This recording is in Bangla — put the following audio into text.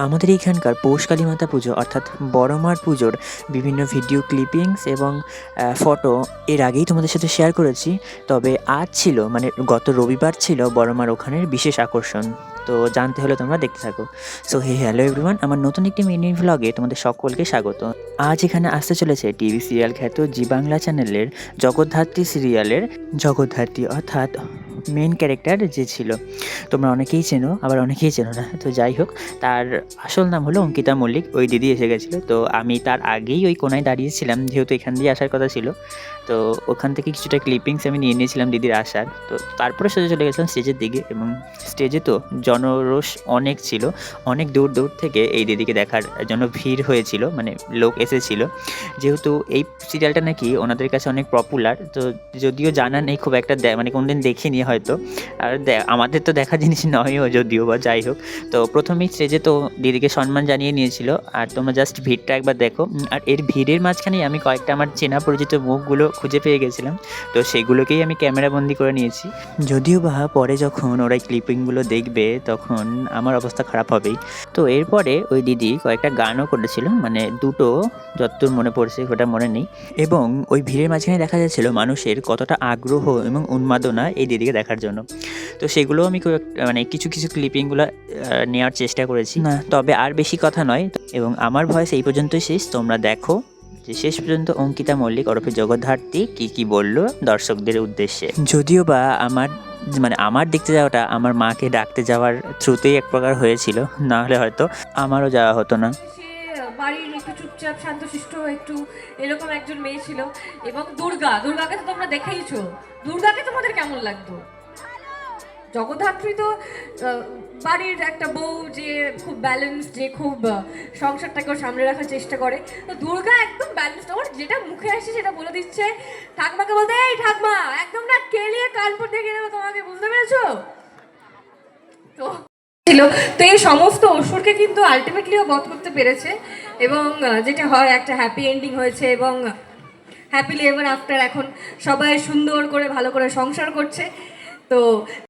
আমাদের এইখানকার পৌষ কালী মাতা পুজো অর্থাৎ বড় মার পুজোর বিভিন্ন ভিডিও ক্লিপিংস এবং ফটো এর আগেই তোমাদের সাথে শেয়ার করেছি। তবে আজ ছিল মানে গত রবিবার ছিল বড় মার ওখানের বিশেষ আকর্ষণ। তো জানতে হলে তোমরা দেখতে থাকো। সো হ্যালো এভরিওয়ান, আমার নতুন একটি মিনি ভ্লগে তোমাদের সকলকে স্বাগত। আজ এখানে আসতে চলেছে টিভি সিরিয়াল খ্যাত জি বাংলা চ্যানেলের জগদ্ধাত্রী সিরিয়ালের জগদ্ধাত্রী অর্থাৎ মেন ক্যারেক্টার যে ছিল, তোমরা অনেকেই চেনো আবার অনেকেই চেনো না। তো যাই হোক, তার আসল নাম হলো অঙ্কিতা মল্লিক। ওই দিদি এসে গেছিলো, তো আমি তার আগেই ওই কোনায় দাঁড়িয়েছিলাম, যেহেতু এখান দিয়ে আসার কথা ছিল। তো ওখান থেকে কিছুটা ক্লিপিংস আমি নিয়ে নিয়েছিলাম দিদির আসার। তো তারপরে সোজা চলে গেছিলাম স্টেজের দিকে, এবং স্টেজে তো জনরোষ অনেক ছিল। অনেক দূর দূর থেকে এই দিদিকে দেখার জন্য ভিড় হয়েছিল, মানে লোক এসেছিল। যেহেতু এই সিরিয়ালটা নাকি ওনাদের কাছে অনেক পপুলার, তো যদিও জানা নেই খুব একটা, মানে কোনদিন দেখিনি হয়তো। আর আমাদের তো দেখা জিনিস নয়ও যদিও, বা যাই হোক। তো প্রথমেই স্টেজে তো দিদিকে সম্মান জানিয়ে নিয়েছিল, আর তোমরা জাস্ট ভিড়টা একবার দেখো। আর এর ভিড়ের মাঝখানেই আমি কয়েকটা আমার চেনা পরিচিত মুখগুলো খুঁজে পেয়ে গেছিলাম, তো সেগুলোকেই আমি ক্যামেরা বন্দি করে নিয়েছি। যদিও বা পরে যখন ওরা ক্লিপিংগুলো দেখবে তখন আমার অবস্থা খারাপ হবেই। তো এরপরে ওই দিদি কয়েকটা গানও করেছিল, মানে দুটো, যতদূর মনে পড়ছে ওটা মনে নেই। এবং ওই ভিড়ের মাঝখানে দেখা যাচ্ছিল মানুষের কতটা আগ্রহ এবং উন্মাদনা এই দিদিকে দেখার জন্য। তো সেগুলো আমি মানে কিছু কিছু ক্লিপিংগুলো নেওয়ার চেষ্টা করেছি না। তবে আর বেশি কথা নয়, এবং আমার ভয়েস এই পর্যন্তই শেষ। তোমরা দেখো যে শেষ পর্যন্ত অঙ্কিতা মল্লিক ওরফে জগদ্ধাত্রী কি বললো দর্শকদের উদ্দেশ্যে। যদিও বা আমার দেখতে যাওয়াটা আমার মাকে ডাকতে যাওয়ার থ্রুতেই এক প্রকার হয়েছিল, না হলে হয়তো আমারও যাওয়া হতো না। বাড়ির একটু চুপচাপ শান্তশিষ্ট একটু এরকম একজন মেয়ে ছিল। এবং দুর্গাকে তো তোমরা দেখেইছো। দুর্গাকে তোমাদের কেমন লাগতো? জগদ্ধাত্রী তো বাড়ির একটা বউ, যে খুব ব্যালেন্স, যে খুব সংসারটাকেও সামনে রাখার চেষ্টা করে। তো দুর্গা একদম ব্যালেন্স, ওর যেটা মুখে আসছে সেটা বলে দিচ্ছে। ঠাকমাকে বলতে, এই ঠাকমা একদম না কেলিয়ে কানপুর দেখে নেবো তোমাকে, বুঝতে পেরেছো? তো ছিল। তো এই সমস্ত অসুরকে কিন্তু আলটিমেটলিও বধ করতে পেরেছে, এবং যেটা হয় একটা হ্যাপি এন্ডিং হয়েছে, এবং হ্যাপিলি এভার আফটার এখন সবাই সুন্দর করে ভালো করে সংসার করছে। তো